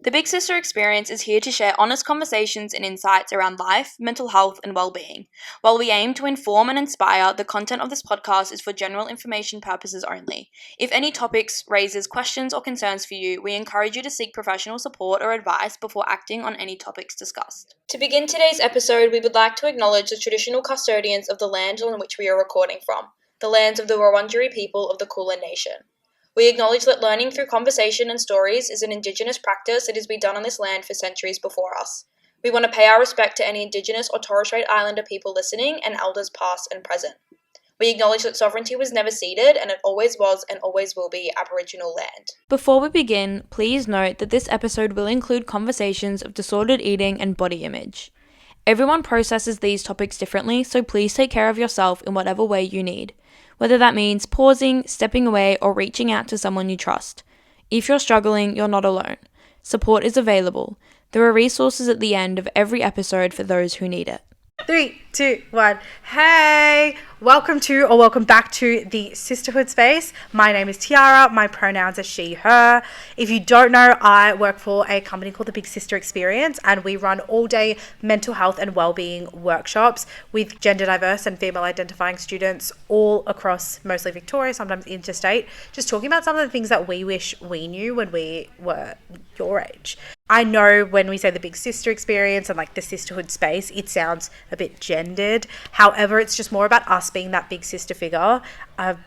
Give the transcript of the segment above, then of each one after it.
The Big Sister Experience is here to share honest conversations and insights around life, mental health, and well-being. While we aim to inform and inspire, the content of this podcast is for general information purposes only. If any topics raises questions or concerns for you, we encourage you to seek professional support or advice before acting on any topics discussed. To begin today's episode, we would like to acknowledge the traditional custodians of the land on which we are recording from, the lands of the Wurundjeri people of the Kulin Nation. We acknowledge that learning through conversation and stories is an Indigenous practice that has been done on this land for centuries before us. We want to pay our respect to any Indigenous or Torres Strait Islander people listening and elders past and present. We acknowledge that sovereignty was never ceded and it always was and always will be Aboriginal land. Before we begin, please note that this episode will include conversations of disordered eating and body image. Everyone processes these topics differently, so please take care of yourself in whatever way you need. Whether that means pausing, stepping away, or reaching out to someone you trust. If you're struggling, you're not alone. Support is available. There are resources at the end of every episode for those who need it. 3, 2, 1. Hey! Welcome back to the Sisterhood Space. My name is Tiara. My pronouns are she, her. If you don't know, I work for a company called the Big Sister Experience, and we run all-day mental health and well-being workshops with gender diverse and female identifying students all across mostly Victoria, sometimes interstate, just talking about some of the things that we wish we knew when we were your age. I know when we say the Big Sister Experience and like the Sisterhood Space, it sounds a bit gendered. However, it's just more about us being that big sister figure.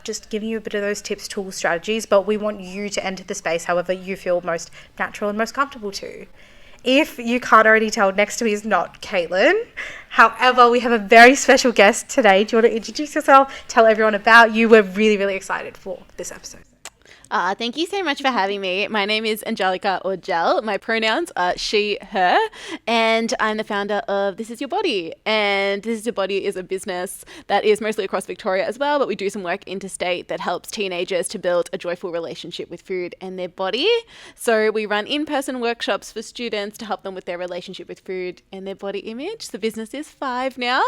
Just giving you a bit of those tips, tools, strategies, but we want you to enter the space however you feel most natural and most comfortable to. If you can't already tell, next to me is not Caitlin. However, we have a very special guest today. Do you want to introduce yourself? Tell everyone about you. We're really, really excited for this episode. Thank you so much for having me. My name is Angelica or Gel. My pronouns are she, her, and I'm the founder of This Is Your Body. And This Is Your Body is a business that is mostly across Victoria as well, but we do some work interstate that helps teenagers to build a joyful relationship with food and their body. So we run in-person workshops for students to help them with their relationship with food and their body image. The business is 5 now.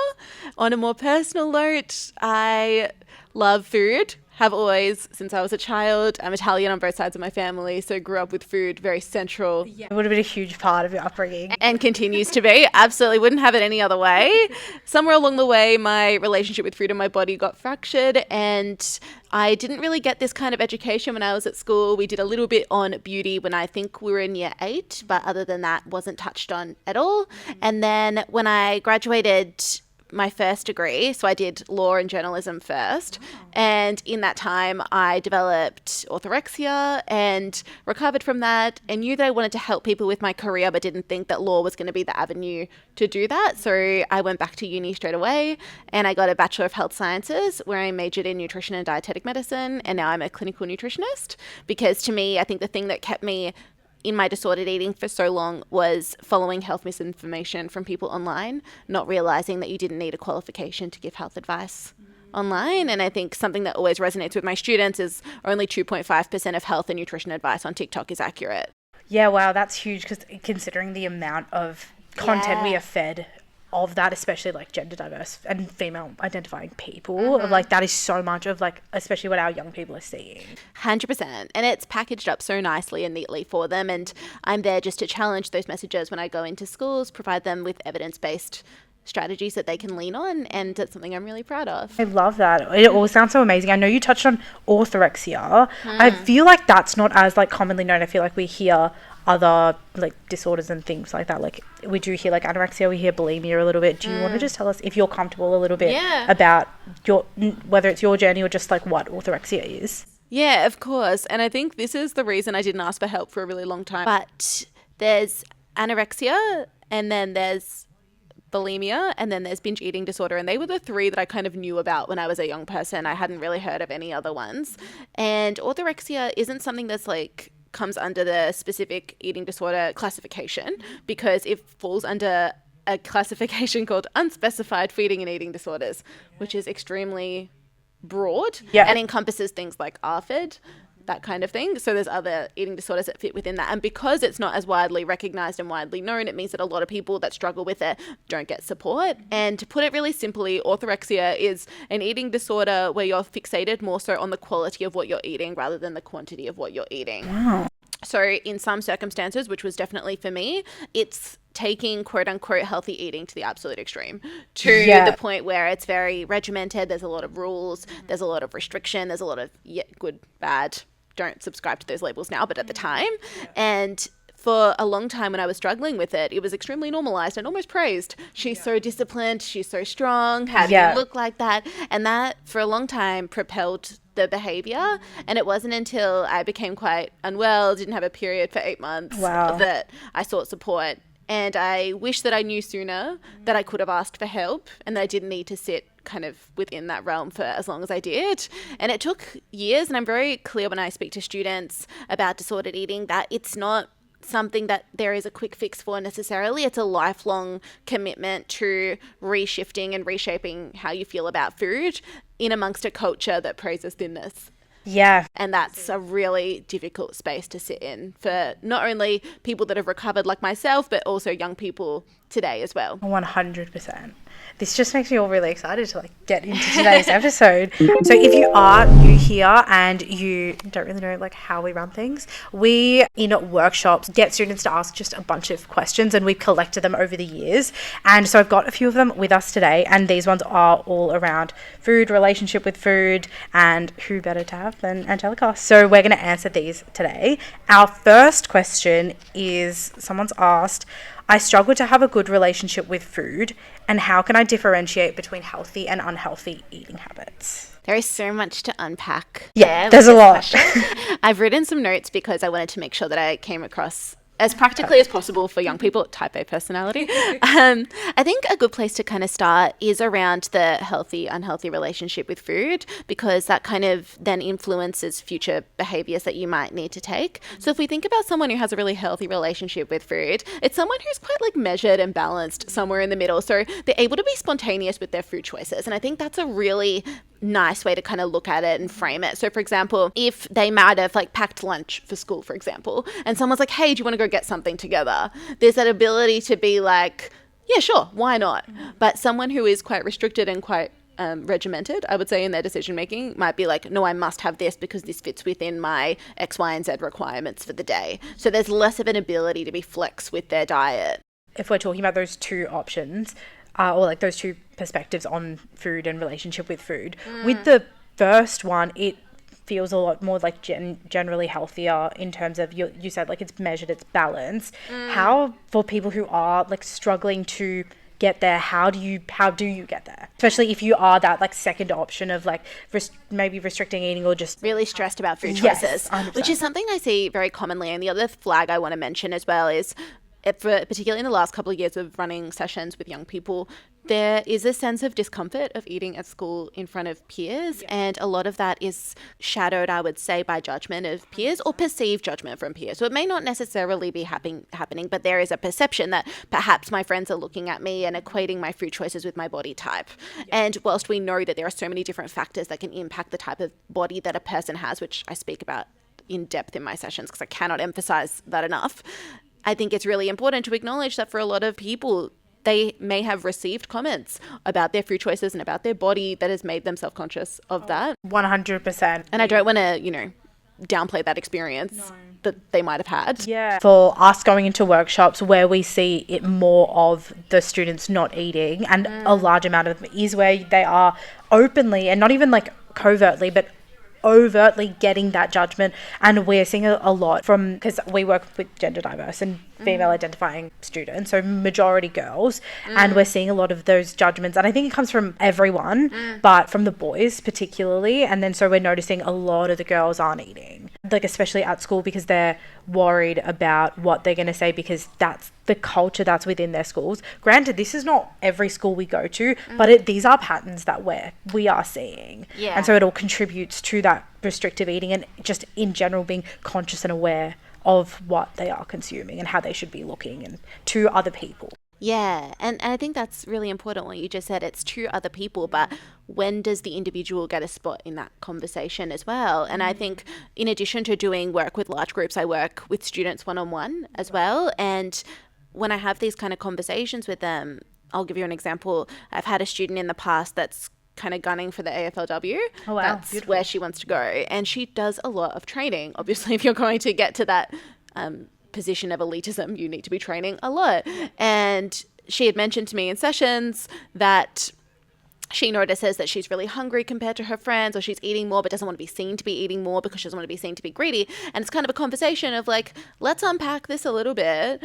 On a more personal note, I love food. Have always, since I was a child. I'm Italian on both sides of my family, so grew up with food very central. Yeah, it would have been a huge part of your upbringing. And continues to be. Absolutely wouldn't have it any other way. Somewhere along the way, my relationship with food and my body got fractured, and I didn't really get this kind of education when I was at school. We did a little bit on beauty when I think we were in year 8, but other than that, wasn't touched on at all. And then when I graduated my first degree, so I did law and journalism first, and in that time I developed orthorexia and recovered from that and knew that I wanted to help people with my career but didn't think that law was going to be the avenue to do that. So I went back to uni straight away and I got a Bachelor of Health Sciences where I majored in Nutrition and Dietetic Medicine, and now I'm a Clinical Nutritionist, because to me, I think the thing that kept me in my disordered eating for so long was following health misinformation from people online, not realizing that you didn't need a qualification to give health advice online. And I think something that always resonates with my students is only 2.5% of health and nutrition advice on TikTok is accurate. Yeah, wow, that's huge, because considering the amount of content we are fed of that, especially like gender diverse and female identifying people, like that is so much of like, especially what our young people are seeing. 100%. And it's packaged up so nicely and neatly for them. And I'm there just to challenge those messages when I go into schools, provide them with evidence-based strategies that they can lean on, and it's something I'm really proud of. I love that. It all sounds so amazing. I know you touched on orthorexia. I feel like that's not as like commonly known. I feel like we hear other like disorders and things like that. Like we do hear like anorexia, we hear bulimia a little bit. Do you want to just tell us, if you're comfortable, a little bit about your, whether it's your journey or just like what orthorexia is? Yeah, of course. And I think this is the reason I didn't ask for help for a really long time. But there's anorexia, and then there's bulimia, and then there's binge eating disorder, and they were the 3 that I kind of knew about when I was a young person. I hadn't really heard of any other ones. And orthorexia isn't something that's like comes under the specific eating disorder classification, because it falls under a classification called unspecified feeding and eating disorders, which is extremely broad and encompasses things like ARFID, that kind of thing. So there's other eating disorders that fit within that. And because it's not as widely recognized and widely known, it means that a lot of people that struggle with it don't get support. And to put it really simply, orthorexia is an eating disorder where you're fixated more so on the quality of what you're eating rather than the quantity of what you're eating. Wow. So in some circumstances, which was definitely for me, it's taking quote unquote healthy eating to the absolute extreme, to the point where it's very regimented. There's a lot of rules, there's a lot of restriction, there's a lot of good, bad. Don't subscribe to those labels now, but at the time. And for a long time when I was struggling with it, it was extremely normalized and almost praised. She's so disciplined, she's so strong, how do you look like that? And that for a long time propelled the behavior. And it wasn't until I became quite unwell, didn't have a period for 8 months, that I sought support. And I wish that I knew sooner that I could have asked for help and that I didn't need to sit kind of within that realm for as long as I did. And it took years, and I'm very clear when I speak to students about disordered eating that it's not something that there is a quick fix for necessarily. It's a lifelong commitment to reshifting and reshaping how you feel about food in amongst a culture that praises thinness. Yeah. And that's a really difficult space to sit in for not only people that have recovered like myself, but also young people today as well. 100%. This just makes me all really excited to get into today's episode. So if you are new here and you don't really know how we run things, we in workshops get students to ask just a bunch of questions, and we've collected them over the years. And so I've got a few of them with us today, and these ones are all around food, relationship with food, and who better to have than Angelica. So we're going to answer these today. Our first question is, someone's asked, I struggle to have a good relationship with food, and how can I differentiate between healthy and unhealthy eating habits? There is so much to unpack. Yeah, there's a lot. I've written some notes because I wanted to make sure that I came across as practically as possible for young people, type A personality. I think a good place to kind of start is around the healthy, unhealthy relationship with food, because that kind of then influences future behaviors that you might need to take. So if we think about someone who has a really healthy relationship with food, it's someone who's quite measured and balanced somewhere in the middle. So they're able to be spontaneous with their food choices. And I think that's a really nice way to kind of look at it and frame it. So for example, if they might have packed lunch for school, for example, and someone's like, hey, do you want to go get something together? There's that ability to be like, yeah, sure, why not? But someone who is quite restricted and quite regimented, I would say, in their decision making might be like, no, I must have this because this fits within my X, Y, and Z requirements for the day. So there's less of an ability to be flex with their diet. If we're talking about those two options, or those two perspectives on food and relationship with food, with the first one, it feels a lot more generally healthier in terms of, you said it's measured, it's balanced. How, for people who are struggling to get there, how do you get there, especially if you are that second option of maybe restricting eating or just really stressed about food choices? Yes, 100%. Which is something I see very commonly. And the other flag I want to mention as well is, particularly in the last couple of years of running sessions with young people, there is a sense of discomfort of eating at school in front of peers. Yeah. And a lot of that is shadowed, I would say, by judgment of peers or perceived judgment from peers. So it may not necessarily be happening, but there is a perception that perhaps my friends are looking at me and equating my food choices with my body type. Yeah. And whilst we know that there are so many different factors that can impact the type of body that a person has, which I speak about in depth in my sessions because I cannot emphasize that enough, I think it's really important to acknowledge that for a lot of people, they may have received comments about their food choices and about their body that has made them self-conscious of that. 100%. And I don't want to, downplay that experience that they might have had. Yeah. For us going into workshops where we see it more of the students not eating, and a large amount of them is where they are openly, and not even covertly, but overtly getting that judgment. And we're seeing a lot from, because we work with gender diverse and female identifying students, so majority girls, and we're seeing a lot of those judgments, and I think it comes from everyone, but from the boys particularly. And then so we're noticing a lot of the girls aren't eating, especially at school, because they're worried about what they're going to say, because that's the culture that's within their schools. Granted, this is not every school we go to, but these are patterns that we are seeing. Yeah. And so it all contributes to that restrictive eating, and just in general being conscious and aware of what they are consuming and how they should be looking and to other people. Yeah, and I think that's really important what you just said. It's to other people, but when does the individual get a spot in that conversation as well? And I think in addition to doing work with large groups, I work with students one-on-one as well. And when I have these kind of conversations with them, I'll give you an example. I've had a student in the past that's kind of gunning for the AFLW. Oh, wow. That's beautiful. Where she wants to go. And she does a lot of training. Obviously, if you're going to get to that position of elitism, you need to be training a lot. And she had mentioned to me in sessions that she notices that she's really hungry compared to her friends, or she's eating more but doesn't want to be seen to be eating more because she doesn't want to be seen to be greedy. And it's kind of a conversation of like, let's unpack this a little bit.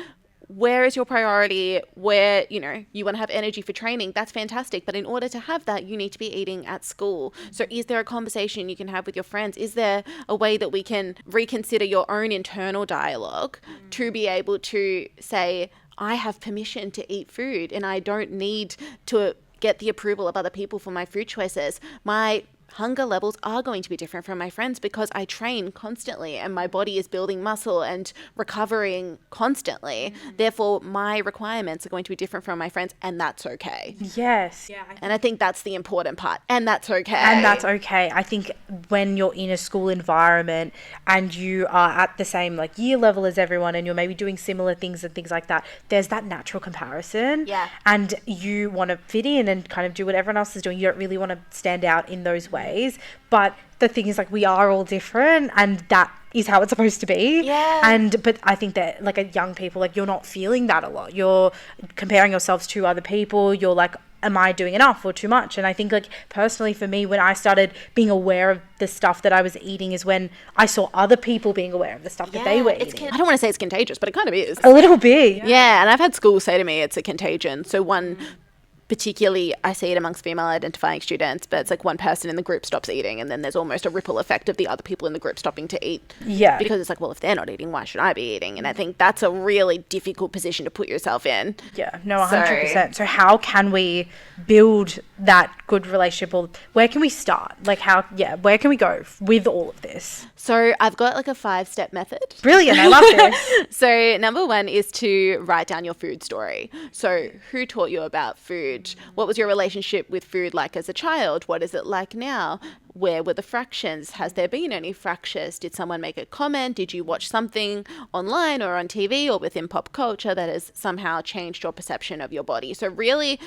Where is your priority? Where, you know, you want to have energy for training, that's fantastic. But in order to have that, you need to be eating at school. So is there a conversation you can have with your friends? Is there a way that we can reconsider your own internal dialogue to be able to say, I have permission to eat food and I don't need to get the approval of other people for my food choices. My hunger levels are going to be different from my friends because I train constantly and my body is building muscle and recovering constantly. Therefore, my requirements are going to be different from my friends, and that's okay. Yes. Yeah. And I think that's the important part. And that's okay. And that's okay. I think when you're in a school environment and you are at the same like year level as everyone and you're maybe doing similar things and things like that, there's that natural comparison. Yeah. And you want to fit in and kind of do what everyone else is doing. You don't really want to stand out in those ways. But the thing is, like, we are all different, and that is how it's supposed to be. Yeah. But I think that, like, at young people, like, you're not feeling that a lot. You're comparing yourselves to other people. You're like, am I doing enough or too much? And I think, like, personally for me, when I started being aware of the stuff that I was eating is when I saw other people being aware of the stuff that they were eating. I don't want to say it's contagious, but it kind of is. A little bit. Yeah, and I've had schools say to me it's a contagion. So one... particularly, I see it amongst female identifying students, but it's like one person in the group stops eating and then there's almost a ripple effect of the other people in the group stopping to eat. Yeah. Because it's like, well, if they're not eating, why should I be eating? And I think that's a really difficult position to put yourself in. Yeah, no, 100%. So how can we build that good relationship, or where can we start? Like where can we go with all of this? So I've got like a 5-step method. Brilliant, I love this. So number one is to write down your food story. So who taught you about food? What was your relationship with food like as a child? What is it like now? Where were the fractions? Has there been any fractures? Did someone make a comment? Did you watch something online or on TV or within pop culture that has somehow changed your perception of your body? So really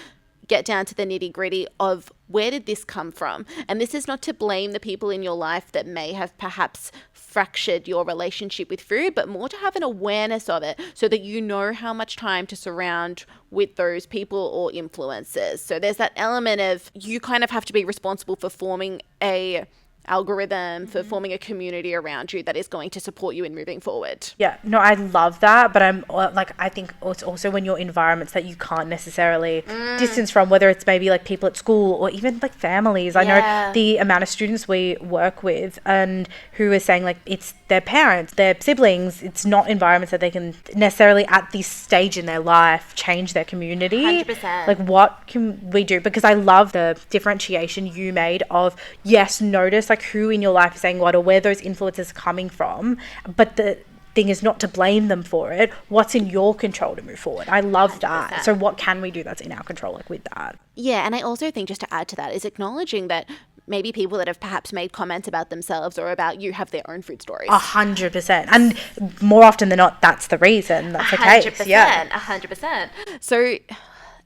get down to the nitty gritty of where did this come from? And this is not to blame the people in your life that may have perhaps fractured your relationship with food, but more to have an awareness of it so that you know how much time to surround with those people or influences. So there's that element of you kind of have to be responsible for forming a algorithm, for forming a community around you that is going to support you in moving forward. Yeah, no, I love that, but I'm like, I think it's also when you're in environments that you can't necessarily distance from, whether it's maybe like people at school or even like families. I know the amount of students we work with and who are saying like it's their parents, their siblings, it's not environments that they can necessarily at this stage in their life change their community. 100%. Like what can we do? Because I love the differentiation you made of, yes, notice like who in your life is saying what or where those influences are coming from, but the thing is not to blame them for it. What's in your control to move forward? I love 100%. That. So what can we do that's in our control, like with that? Yeah, and I also think just to add to that is acknowledging that maybe people that have perhaps made comments about themselves or about you have their own food stories. 100%. And more often than not, that's the reason. That's the case. Yeah. 100%. So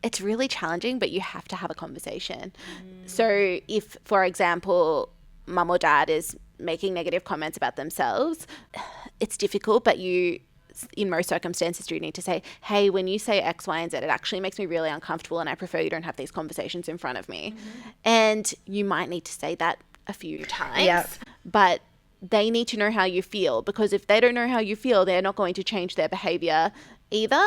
it's really challenging, but you have to have a conversation. So if, for example, mum or dad is making negative comments about themselves, it's difficult, but you, in most circumstances, do need to say, hey, when you say X, Y, and Z, it actually makes me really uncomfortable and I prefer you don't have these conversations in front of me. And you might need to say that a few times, but they need to know how you feel, because if they don't know how you feel, they're not going to change their behavior either.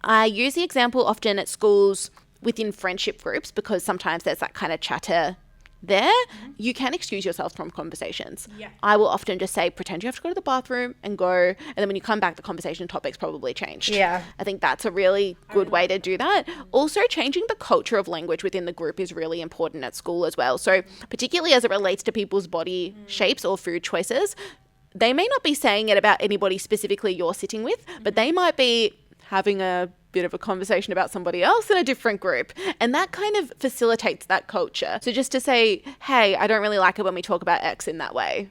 I use the example often at schools within friendship groups, because sometimes there's that kind of chatter there. You can excuse yourself from conversations. I will often just say, pretend you have to go to the bathroom and go, and then when you come back, the conversation topic's probably changed. I think that's a really good way to do that. Also, changing the culture of language within the group is really important at school as well. So particularly as it relates to people's body shapes or food choices, they may not be saying it about anybody specifically you're sitting with, but they might be having a bit of a conversation about somebody else in a different group. And that kind of facilitates that culture. So just to say, hey, I don't really like it when we talk about X in that way.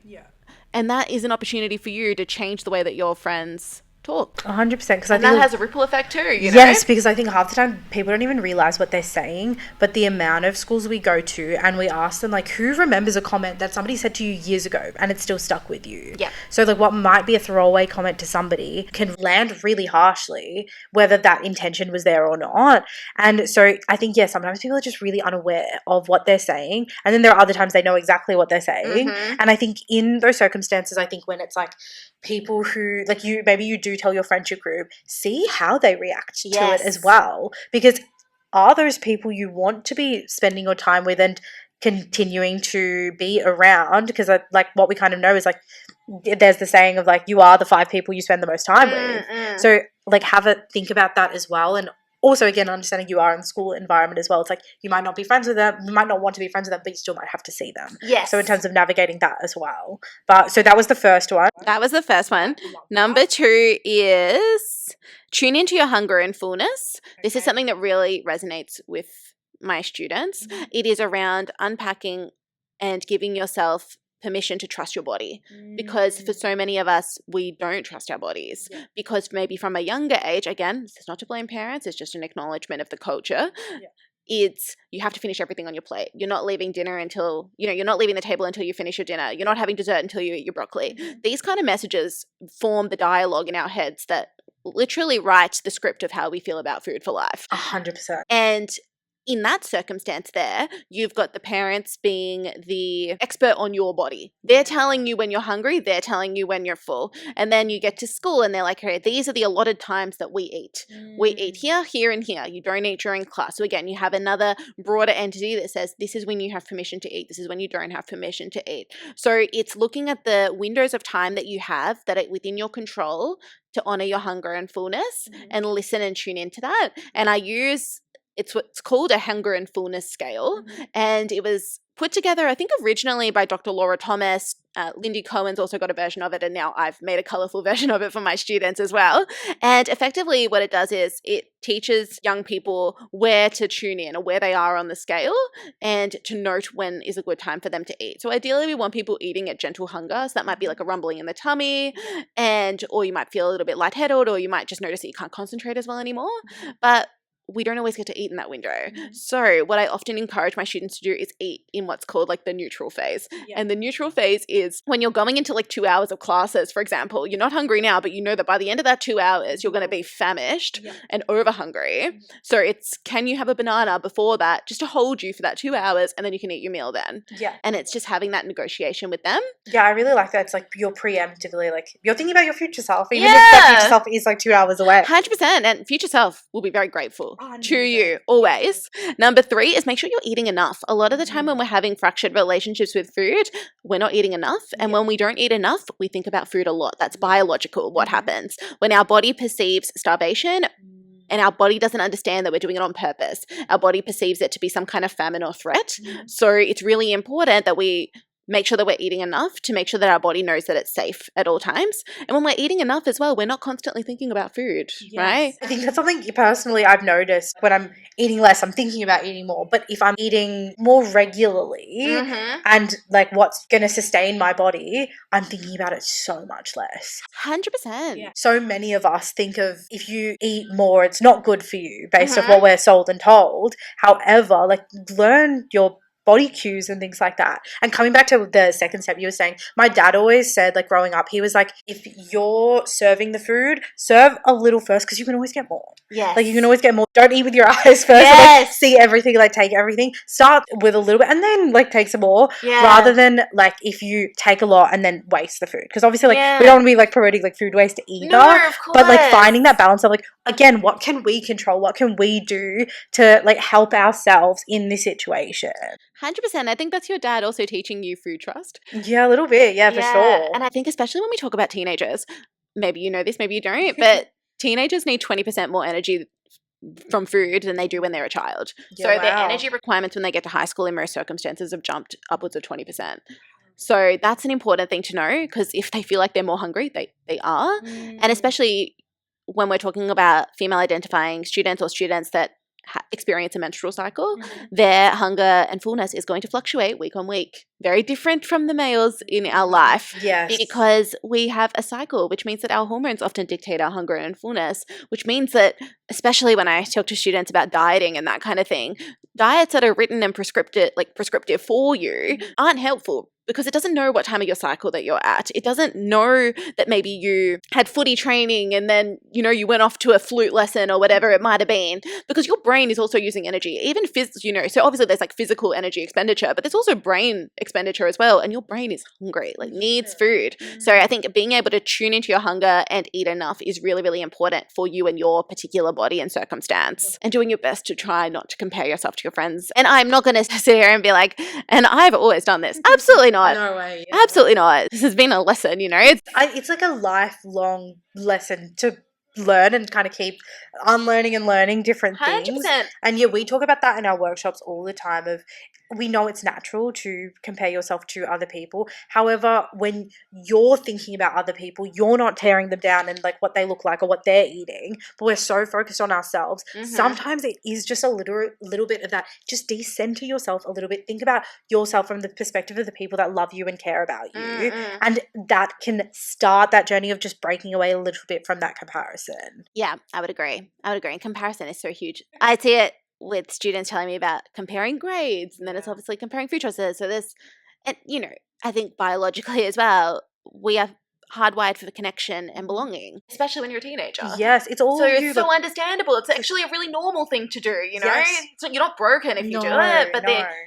And that is an opportunity for you to change the way that your friends talk. 100%, because I And think that has a ripple effect too, you know? Yes, because I think half the time people don't even realize what they're saying, but the amount of schools we go to and we ask them, like, who remembers a comment that somebody said to you years ago and it's still stuck with you? Yeah. So, like, what might be a throwaway comment to somebody can land really harshly, whether that intention was there or not. And so I think, yeah, sometimes people are just really unaware of what they're saying. And then there are other times they know exactly what they're saying. And I think in those circumstances, I think when it's like people who, like, maybe you do tell your friendship group, see how they react to it as well, because are those people you want to be spending your time with and continuing to be around? Because like what we kind of know is like there's the saying of like you are the 5 people you spend the most time with. So like have a think about that as well. And also, again, understanding you are in the school environment as well. It's like you might not be friends with them, you might not want to be friends with them, but you still might have to see them. Yes. So in terms of navigating that as well. But so that was the first one. That was the first one. Number 2 is tune into your hunger and fullness. This is something that really resonates with my students. It is around unpacking and giving yourself permission to trust your body, because for so many of us we don't trust our bodies because maybe from a younger age, again, this is not to blame parents, it's just an acknowledgement of the culture. It's you have to finish everything on your plate. You're not leaving dinner until, you're not leaving the table until you finish your dinner. You're not having dessert until you eat your broccoli. These kind of messages form the dialogue in our heads that literally writes the script of how we feel about food for life. 100%. And in that circumstance there, you've got the parents being the expert on your body. They're telling you when you're hungry, they're telling you when you're full. And then you get to school and they're like, okay, these are the allotted times that we eat. We eat here, here, and here. You don't eat during class. So again, you have another broader entity that says this is when you have permission to eat. This is when you don't have permission to eat. So it's looking at the windows of time that you have that are within your control to honor your hunger and fullness and listen and tune into that. And I use it's what's called a hunger and fullness scale. And it was put together, I think, originally by Dr. Laura Thomas. Lindy Cohen's also got a version of it, and now I've made a colorful version of it for my students as well. And effectively what it does is it teaches young people where to tune in or where they are on the scale and to note when is a good time for them to eat. So ideally we want people eating at gentle hunger. So that might be like a rumbling in the tummy, or you might feel a little bit lightheaded, or you might just notice that you can't concentrate as well anymore. But we don't always get to eat in that window. So what I often encourage my students to do is eat in what's called like the neutral phase. And the neutral phase is when you're going into like 2 hours of classes, for example, you're not hungry now, but you know that by the end of that 2 hours, you're going to be famished and over hungry. So it's, can you have a banana before that just to hold you for that 2 hours, and then you can eat your meal then. And it's just having that negotiation with them. I really like that. It's like you're preemptively, like you're thinking about your future self, even if that future self is like 2 hours away. 100%. And future self will be very grateful to you always. Number 3 is make sure you're eating enough. A lot of the time when we're having fractured relationships with food, we're not eating enough. And when we don't eat enough, we think about food a lot. That's biological, what happens. When our body perceives starvation, and our body doesn't understand that we're doing it on purpose, our body perceives it to be some kind of famine or threat. So it's really important that we make sure that we're eating enough to make sure that our body knows that it's safe at all times. And when we're eating enough as well, we're not constantly thinking about food, right? I think that's something personally I've noticed. When I'm eating less, I'm thinking about eating more. But if I'm eating more regularly and like what's going to sustain my body, I'm thinking about it so much less. 100%. So many of us think of if you eat more, it's not good for you based off what we're sold and told. However, like learn your body cues and things like that. And coming back to the second step you were saying, my dad always said, like growing up, he was like, if you're serving the food, serve a little first because you can always get more. Like you can always get more. Don't eat with your eyes first. Like, see everything, like take everything. Start with a little bit and then like take some more rather than like if you take a lot and then waste the food. Because obviously like we don't want to be like promoting like food waste either. No, of course. But like finding that balance of like, again, what can we control? What can we do to like help ourselves in this situation? 100%. I think that's your dad also teaching you food trust. Yeah, a little bit. Yeah, for sure. And I think especially when we talk about teenagers, maybe you know this, maybe you don't, but teenagers need 20% more energy from food than they do when they're a child. So their energy requirements when they get to high school in most circumstances have jumped upwards of 20%. So that's an important thing to know, because if they feel like they're more hungry, they are. And especially when we're talking about female identifying students or students that experience a menstrual cycle, their hunger and fullness is going to fluctuate week on week. Very different from the males in our life. Yes. Because we have a cycle, which means that our hormones often dictate our hunger and fullness, which means that, especially when I talk to students about dieting and that kind of thing, diets that are written and prescriptive for you aren't helpful, because it doesn't know what time of your cycle that you're at. It doesn't know that maybe you had footy training and then, you went off to a flute lesson or whatever it might have been, because your brain is also using energy, even so obviously there's like physical energy expenditure, but there's also brain expenditure as well. And your brain is hungry, like needs food. So I think being able to tune into your hunger and eat enough is really, really important for you and your particular body and circumstance, and doing your best to try not to compare yourself to your friends. And I'm not going to sit here and be like, and I've always done this. Absolutely not. No way. Yeah. Absolutely not. This has been a lesson, It's like a lifelong lesson to learn and kind of keep unlearning and learning different things. 100%. And yeah, we talk about that in our workshops all the time. We know it's natural to compare yourself to other people. However, when you're thinking about other people, you're not tearing them down and like what they look like or what they're eating, but we're so focused on ourselves. Sometimes it is just a little bit of that. Just decenter yourself a little bit. Think about yourself from the perspective of the people that love you and care about you. And that can start that journey of just breaking away a little bit from that comparison. Yeah, I would agree. Comparison is so huge. I see it with students telling me about comparing grades, and then it's obviously comparing food choices. So this, and I think biologically as well, we are hardwired for connection and belonging, especially when you're a teenager. Yes, it's all so you. It's so understandable. It's actually a really normal thing to do. Yes. So you're not broken if you do it,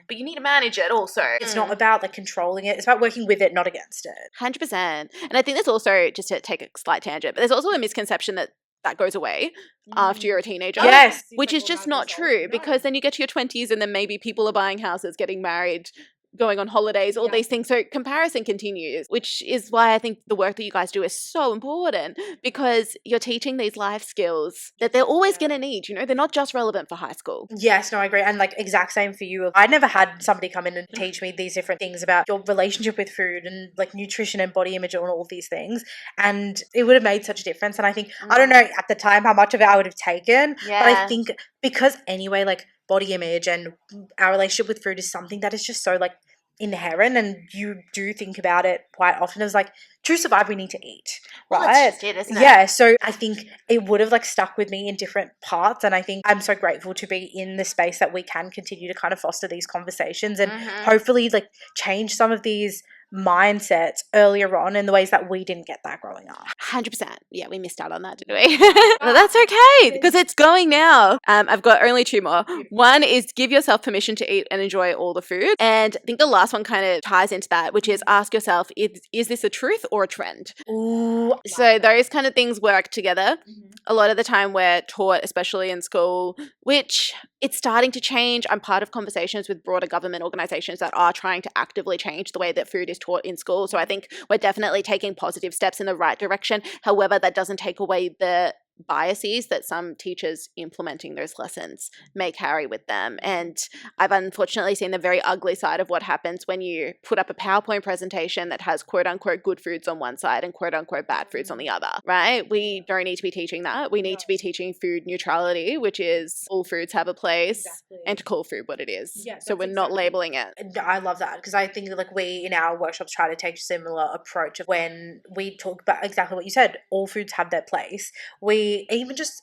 but you need to manage it also. It's not about like controlling it. It's about working with it, not against it. 100%. And I think there's also, just to take a slight tangent, but there's also a misconception that goes away after you're a teenager. Yes. Which is just not true, because then you get to your 20s and then maybe people are buying houses, getting married, going on holidays, all these things. So comparison continues, which is why I think the work that you guys do is so important, because you're teaching these life skills that they're always going to need. They're not just relevant for high school. Yes, no, I agree. And like exact same for you. I never had somebody come in and teach me these different things about your relationship with food and like nutrition and body image and all these things. And it would have made such a difference. And I think, I don't know at the time how much of it I would have taken, but I think because anyway, like body image and our relationship with food is something that is just so like inherent, and you do think about it quite often as like, to survive we need to eat, right? Well, that's just it, isn't it? Yeah, so I think it would have like stuck with me in different parts, and I think I'm so grateful to be in the space that we can continue to kind of foster these conversations and hopefully like change some of these mindsets earlier on in the ways that we didn't get that growing up. 100%. Yeah, we missed out on that, didn't we? But that's okay, because it's going now. I've got only two more. One is give yourself permission to eat and enjoy all the food. And I think the last one kind of ties into that, which is ask yourself, is this a truth or a trend? Ooh. So those kind of things work together. A lot of the time we're taught, especially in school, which it's starting to change. I'm part of conversations with broader government organizations that are trying to actively change the way that food is taught in school. So I think we're definitely taking positive steps in the right direction. However, that doesn't take away the biases that some teachers implementing those lessons may carry with them. And I've unfortunately seen the very ugly side of what happens when you put up a PowerPoint presentation that has quote unquote good foods on one side and quote unquote bad foods on the other, right? We don't need to be teaching that. We need to be teaching food neutrality, which is all foods have a place, and to call food what it is. So we're not labeling it. I love that, because I think like we in our workshops try to take a similar approach of when we talk about exactly what you said, all foods have their place. We even just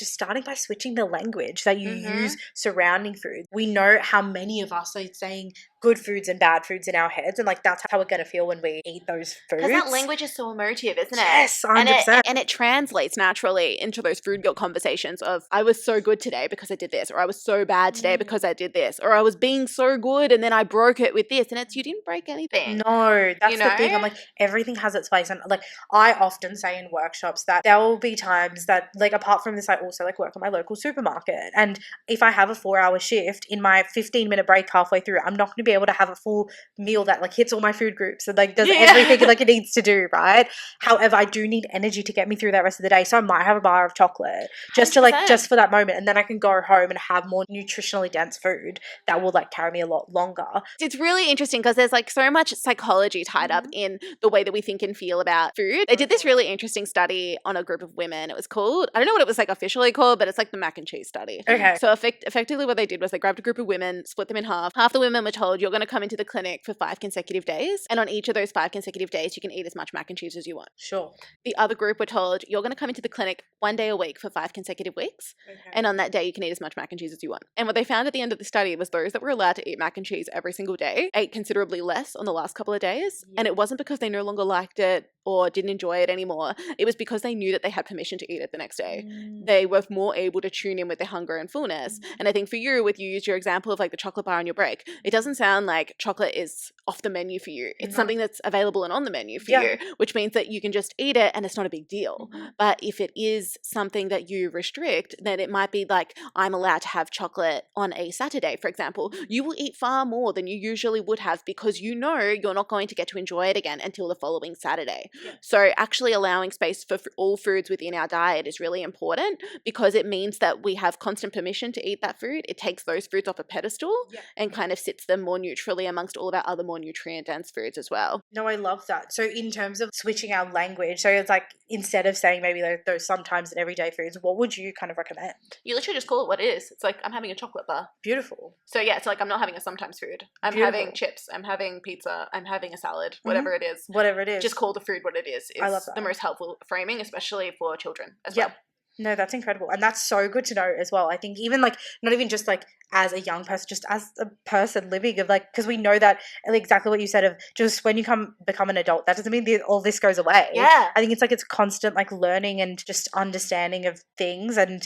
starting by switching the language that you use surrounding food. We know how many of us are saying good foods and bad foods in our heads, and like that's how we're going to feel when we eat those foods. Because that language is so emotive, isn't it? Yes, 100%. And it translates naturally into those food guilt conversations of, I was so good today because I did this, or I was so bad today because I did this, or I was being so good and then I broke it with this. And it's, you didn't break anything. No, that's the thing. I'm like, everything has its place. And like I often say in workshops that there will be times that like apart from this, I also like work at my local supermarket. And if I have a 4-hour shift, in my 15-minute break halfway through, I'm not going to be be able to have a full meal that like hits all my food groups and like does everything like it needs to do, right? However, I do need energy to get me through that rest of the day, so I might have a bar of chocolate just to like just for that moment, and then I can go home and have more nutritionally dense food that will like carry me a lot longer. It's really interesting because there's like so much psychology tied up in the way that we think and feel about food. They did this really interesting study on a group of women. It was called, I don't know what it was like officially called, but it's like the mac and cheese study. Okay. So effectively what they did was they grabbed a group of women, split them in half. Half the women were told, you're going to come into the clinic for 5 consecutive days. And on each of those 5 consecutive days, you can eat as much mac and cheese as you want. Sure. The other group were told, you're going to come into the clinic 1 day a week for 5 consecutive weeks. Okay. And on that day, you can eat as much mac and cheese as you want. And what they found at the end of the study was those that were allowed to eat mac and cheese every single day ate considerably less on the last couple of days. Yeah. And it wasn't because they no longer liked it or didn't enjoy it anymore. It was because they knew that they had permission to eat it the next day. They were more able to tune in with their hunger and fullness. And I think for you, with you use your example of like the chocolate bar on your break, it doesn't sound like chocolate is off the menu for you. It's something that's available and on the menu for you, which means that you can just eat it and it's not a big deal. But if it is something that you restrict, then it might be like, I'm allowed to have chocolate on a Saturday, for example. You will eat far more than you usually would have because you know you're not going to get to enjoy it again until the following Saturday. So actually allowing space for all foods within our diet is really important because it means that we have constant permission to eat that food. It takes those foods off a pedestal and kind of sits them more neutrally amongst all of our other more nutrient-dense foods as well. No, I love that. So in terms of switching our language, so it's like instead of saying maybe those sometimes and everyday foods, what would you kind of recommend? You literally just call it what it is. It's like, I'm having a chocolate bar. Beautiful. So yeah, it's like I'm not having a sometimes food. I'm having chips. I'm having pizza. I'm having a salad. Whatever it is. Whatever it is. Just call the food what it is. I love that. The most helpful framing, especially for children as well. No, that's incredible. And that's so good to know as well. I think even like, not even just like as a young person, just as a person living of like, because we know that exactly what you said of just when you become an adult, that doesn't mean all this goes away. Yeah. I think it's like it's constant like learning and just understanding of things, and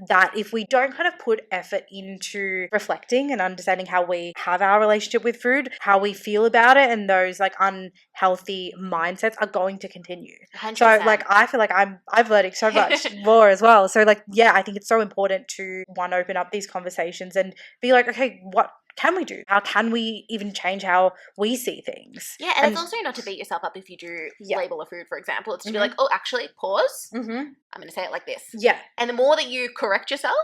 that if we don't kind of put effort into reflecting and understanding how we have our relationship with food, how we feel about it, and those like unhealthy mindsets are going to continue. 100%. So like I feel like I've learned so much more as well. So like, yeah, I think it's so important to open up these conversations and be like, okay, what can we do? How can we even change how we see things? Yeah, and it's also not to beat yourself up if you do label a food, for example. It's to be like, oh, actually, pause. I'm going to say it like this. Yeah. And the more that you correct yourself,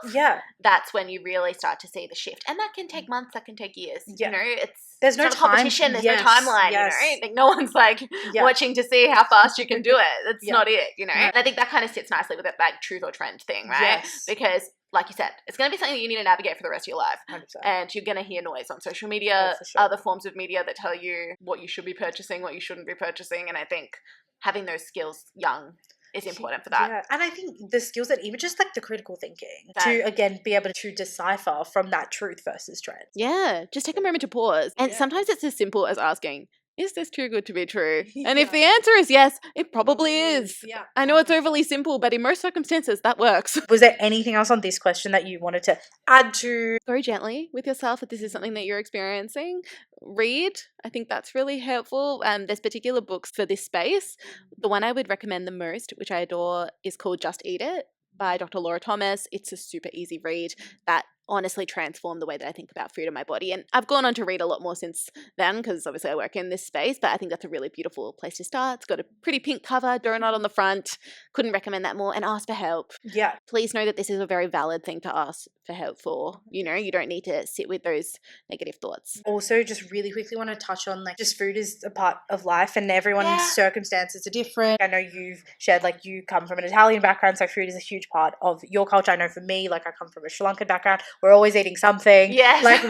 that's when you really start to see the shift. And that can take months, that can take years. Yeah. You know, there's no competition, there's no timeline, you know? Like no one's like watching to see how fast you can do it. That's not it, you know? And I think that kind of sits nicely with that like truth or trend thing, right? Yes. Because like you said, it's going to be something that you need to navigate for the rest of your life. 100%. And you're going to hear noise on social media, other forms of media that tell you what you should be purchasing, what you shouldn't be purchasing. And I think having those skills young is important for that. Yeah, and I think the skills that even just like the critical thinking to again be able to decipher from that truth versus trend. Yeah, just take a moment to pause. And sometimes it's as simple as asking, is this too good to be true? And if the answer is yes, it probably is. Yeah. I know it's overly simple, but in most circumstances, that works. Was there anything else on this question that you wanted to add to? Go gently with yourself if this is something that you're experiencing. Read. I think that's really helpful. There's particular books for this space. The one I would recommend the most, which I adore, is called Just Eat It by Dr. Laura Thomas. It's a super easy read that honestly transformed the way that I think about food in my body. And I've gone on to read a lot more since then because obviously I work in this space, but I think that's a really beautiful place to start. It's got a pretty pink cover, donut on the front. Couldn't recommend that more. And ask for help. Yeah. Please know that this is a very valid thing to ask for help for. You know, you don't need to sit with those negative thoughts. Also, just really quickly want to touch on like just food is a part of life and everyone's circumstances are different. I know you've shared like you come from an Italian background, so food is a huge part of your culture. I know for me, like I come from a Sri Lankan background. We're always eating something. Yeah. Like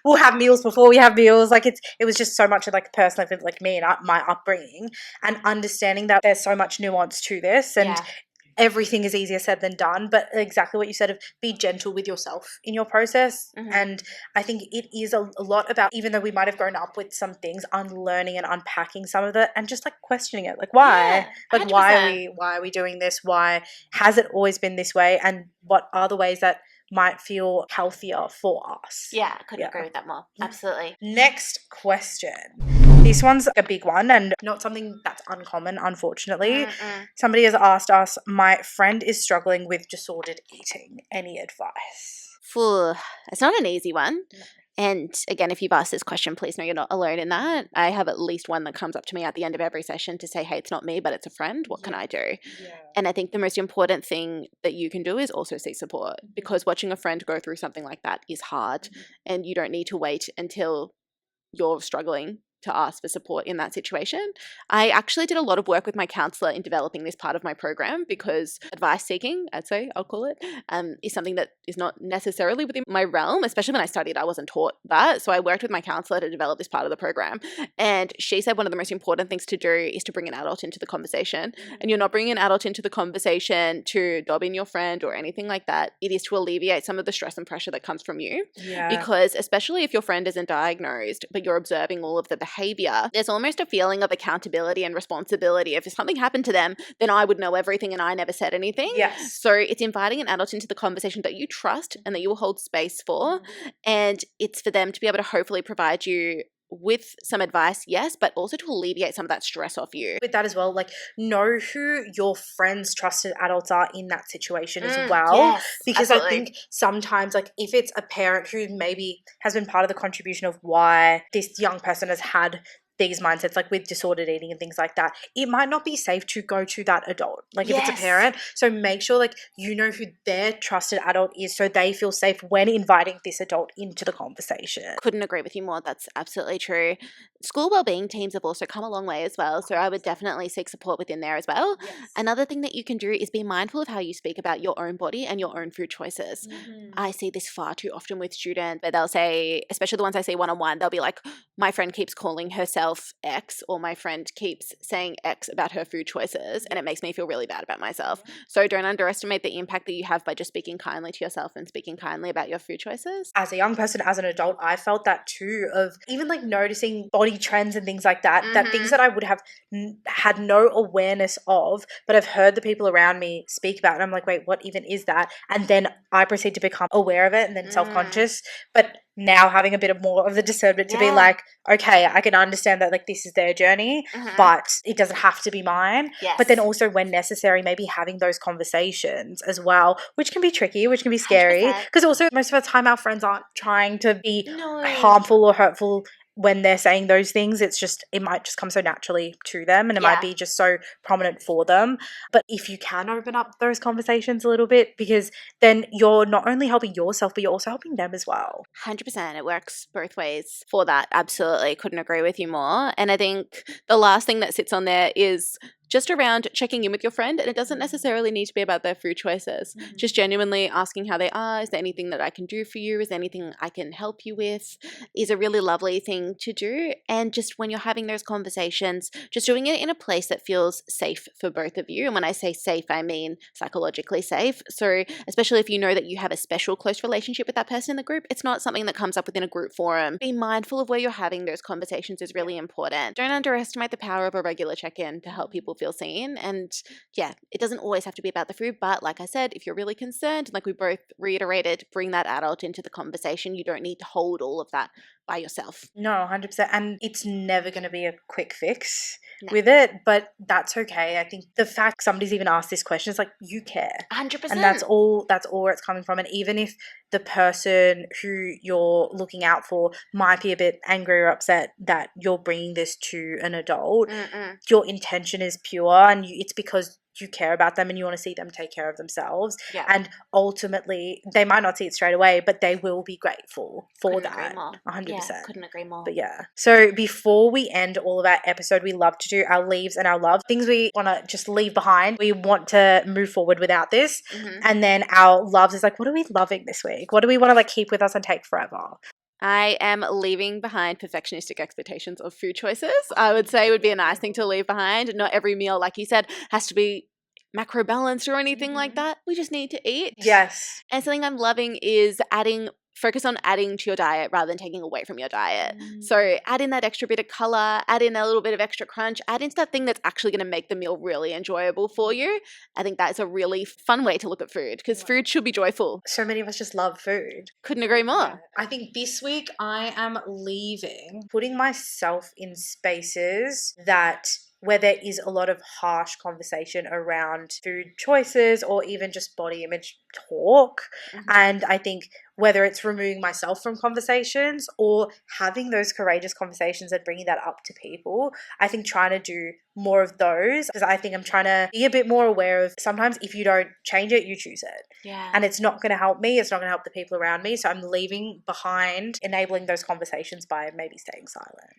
we'll have meals before we have meals. Like it was just so much of like personal, like me and my upbringing, and understanding that there's so much nuance to this, and everything is easier said than done. But exactly what you said of be gentle with yourself in your process. And I think it is a lot about, even though we might have grown up with some things, unlearning and unpacking some of it and just like questioning it. Like why? Like 100%. Why are we doing this? Why has it always been this way? And what are the ways that might feel healthier for us? Yeah, I couldn't agree with that more. Absolutely. Next question. This one's a big one and not something that's uncommon, unfortunately. Somebody has asked us, my friend is struggling with disordered eating. Any advice? It's not an easy one. And again, if you've asked this question, please know you're not alone in that. I have at least one that comes up to me at the end of every session to say, hey, it's not me, but it's a friend. What can I do? Yeah. And I think the most important thing that you can do is also seek support, because watching a friend go through something like that is hard, and you don't need to wait until you're struggling to ask for support in that situation. I actually did a lot of work with my counselor in developing this part of my program, because advice seeking, I'll call it, is something that is not necessarily within my realm. Especially when I studied, I wasn't taught that. So I worked with my counselor to develop this part of the program. And she said one of the most important things to do is to bring an adult into the conversation. And you're not bringing an adult into the conversation to dob in your friend or anything like that. It is to alleviate some of the stress and pressure that comes from you. Yeah. Because especially if your friend isn't diagnosed, but you're observing all of the behavior, there's almost a feeling of accountability and responsibility. If something happened to them, then I would know everything and I never said anything. Yes. So it's inviting an adult into the conversation that you trust and that you will hold space for. And it's for them to be able to hopefully provide you with some advice, yes, but also to alleviate some of that stress off you. With that as well, like, know who your friends' trusted adults are in that situation as well. Yes, because absolutely. I think sometimes, like, if it's a parent who maybe has been part of the contribution of why this young person has had these mindsets, like with disordered eating and things like that, it might not be safe to go to that adult, like if it's a parent. So make sure, like, you know who their trusted adult is, so they feel safe when inviting this adult into the conversation. Couldn't agree with you more. That's absolutely true. School wellbeing teams have also come a long way as well, so I would definitely seek support within there as well. Yes. Another thing that you can do is be mindful of how you speak about your own body and your own food choices. I see this far too often with students, but they'll say, especially the ones I see one-on-one, they'll be like, my friend keeps calling herself X, or my friend keeps saying X about her food choices, and it makes me feel really bad about myself. So don't underestimate the impact that you have by just speaking kindly to yourself and speaking kindly about your food choices. As a young person, as an adult, I felt that too, of even like noticing body trends and things like that, that things that I would have had no awareness of, but I've heard the people around me speak about, and I'm like, wait, what even is that? And then I proceed to become aware of it and then self-conscious. But now having a bit of more of the discernment to be like, okay, I can understand that, like, this is their journey, but it doesn't have to be mine. But then also, when necessary, maybe having those conversations as well, which can be tricky, which can be scary, because also most of the time our friends aren't trying to be harmful or hurtful when they're saying those things. It's just, it might just come so naturally to them, and it might be just so prominent for them. But if you can open up those conversations a little bit, because then you're not only helping yourself, but you're also helping them as well. 100%. It works both ways for that. Absolutely. Couldn't agree with you more. And I think the last thing that sits on there is just around checking in with your friend, and it doesn't necessarily need to be about their food choices. Just genuinely asking how they are. Is there anything that I can do for you? Is there anything I can help you with? Is a really lovely thing to do. And just when you're having those conversations, just doing it in a place that feels safe for both of you. And when I say safe, I mean psychologically safe. So especially if you know that you have a special close relationship with that person in the group, it's not something that comes up within a group forum. Be mindful of where you're having those conversations is really important. Don't underestimate the power of a regular check-in to help people feel seen. And yeah, it doesn't always have to be about the food, but like I said, if you're really concerned, like we both reiterated, bring that adult into the conversation. You don't need to hold all of that by yourself. No, 100%. And it's never going to be a quick fix with it, but that's okay. I think the fact somebody's even asked this question is like, you care. 100%. And that's all where it's coming from. And even if the person who you're looking out for might be a bit angry or upset that you're bringing this to an adult, your intention is pure, and it's because you care about them and you want to see them take care of themselves. And ultimately, they might not see it straight away, but they will be grateful for that. 100%. Yeah, couldn't agree more. But yeah. So before we end all of our episode, we love to do our leaves and our loves, things we want to just leave behind. We want to move forward without this. And then our loves is like, what are we loving this week? What do we want to like keep with us and take forever? I am leaving behind perfectionistic expectations of food choices. I would say would be a nice thing to leave behind. Not every meal, like you said, has to be macro balanced or anything like that. We just need to eat. Yes. And something I'm loving is focus on adding to your diet rather than taking away from your diet. So add in that extra bit of color, add in a little bit of extra crunch, add in that thing that's actually going to make the meal really enjoyable for you. I think that's a really fun way to look at food, because food should be joyful. So many of us just love food. Couldn't agree more. I think this week I am putting myself in spaces that where there is a lot of harsh conversation around food choices or even just body image talk. And I think whether it's removing myself from conversations or having those courageous conversations and bringing that up to people, I think trying to do more of those, because I think I'm trying to be a bit more aware of sometimes if you don't change it, you choose it. Yeah. And it's not going to help me. It's not going to help the people around me. So I'm leaving behind enabling those conversations by maybe staying silent.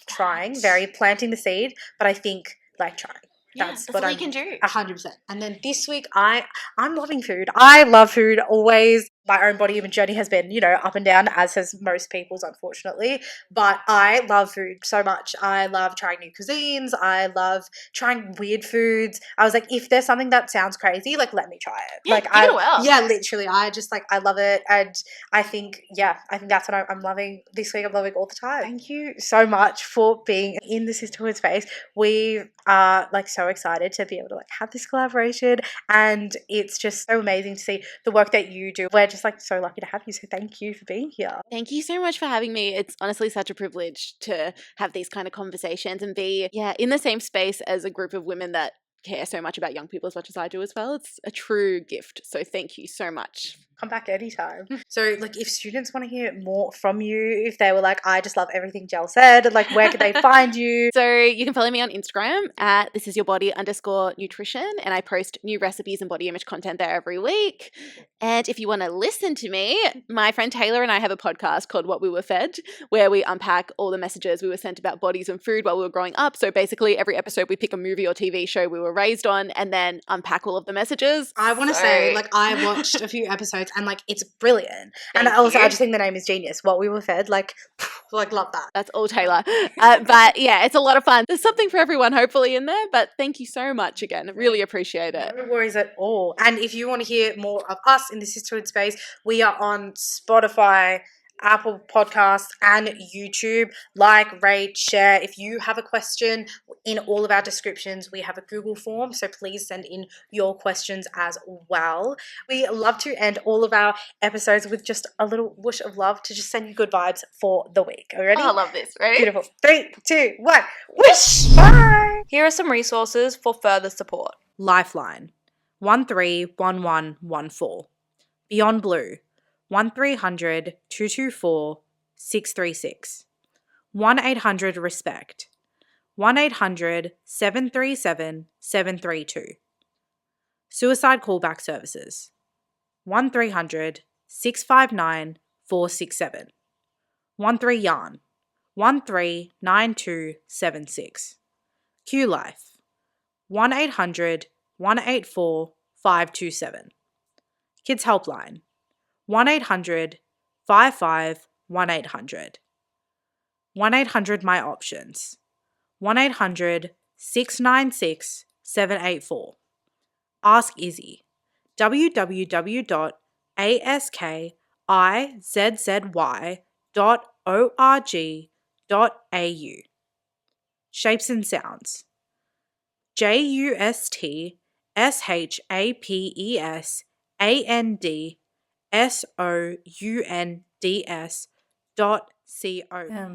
Trying, very planting the seed, but I think like trying. Yeah, That's that's what all I'm you can do. 100%. And then this week, I'm loving food. I love food always. My own body image journey has been, up and down, as has most people's, unfortunately. But I love food so much. I love trying new cuisines. I love trying weird foods. I was like, if there's something that sounds crazy, like, let me try it. Yeah, like, give it a whirl. Yeah, literally. I just I love it. And I think that's what I'm loving this week. I'm loving all the time. Thank you so much for being in the Sisterhood Space. We are so excited to be able to have this collaboration, and it's just so amazing to see the work that you do. We're just so lucky to have you, so thank you for being here. Thank you so much for having me. It's honestly such a privilege to have these kind of conversations and be in the same space as a group of women that care so much about young people as much as I do as well. It's a true gift, so thank you so much. Come back anytime. So if students want to hear more from you, if they were I just love everything Jel said, where can they find you? So you can follow me on Instagram at thisisYourBody_nutrition, and I post new recipes and body image content there every week. And if you want to listen to me, my friend Taylor and I have a podcast called What We Were Fed, where we unpack all the messages we were sent about bodies and food while we were growing up. So basically every episode we pick a movie or TV show we were raised on and then unpack all of the messages. I want to say, I watched a few episodes and it's brilliant. And also, I just think the name is genius. What We Were Fed, love that. That's all Taylor. But yeah, it's a lot of fun. There's something for everyone hopefully in there, but thank you so much again. Really appreciate it. No worries at all. And if you want to hear more of us in the Sisterhood Space, we are on Spotify, Apple Podcasts, and YouTube. Rate, share. If you have a question, in all of our descriptions we have a Google form, so please send in your questions as well. We love to end all of our episodes with just a little whoosh of love to just send you good vibes for the week. Are you ready? Oh, I love this. Ready? Beautiful. 3, 2, 1. Whoosh! Bye! Here are some resources for further support. Lifeline 131114. Beyond Blue 1300 224 636. 1-800 RESPECT 1-800 737 732. Suicide Callback Services 1300 659 467. 13 Yarn 139276. Q Life 1-800 184 527. Kids Helpline 1-800 55 1800. 1-800 My Options 1-800 696 784. Ask Izzy www.askizzzy.org.au. Shapes and Sounds JUSTSHAPESANDSOUNDS.co.